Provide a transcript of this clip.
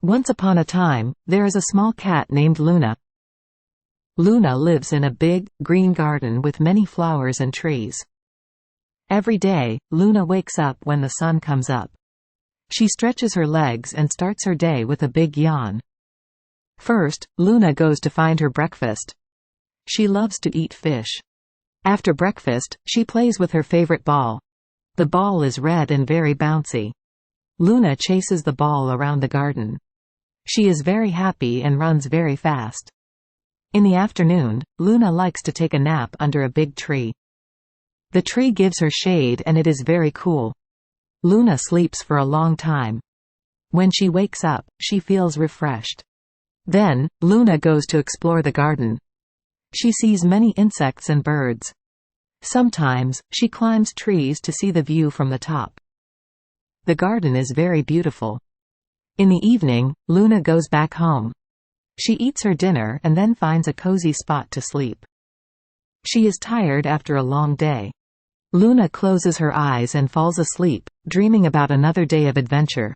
Once upon a time, there is a small cat named Luna. Luna lives in a big, green garden with many flowers and trees. Every day, Luna wakes up when the sun comes up. She stretches her legs and starts her day with a big yawn. First, Luna goes to find her breakfast. She loves to eat fish. After breakfast, she plays with her favorite ball. The ball is red and very bouncy. Luna chases the ball around the garden. She is very happy and runs very fast. In the afternoon, Luna likes to take a nap under a big tree. The tree gives her shade and it is very cool. Luna sleeps for a long time. When she wakes up, she feels refreshed. Then, Luna goes to explore the garden. She sees many insects and birds. Sometimes, she climbs trees to see the view from the top. The garden is very beautiful. In the evening, Luna goes back home. She eats her dinner and then finds a cozy spot to sleep. She is tired after a long day. Luna closes her eyes and falls asleep, dreaming about another day of adventure.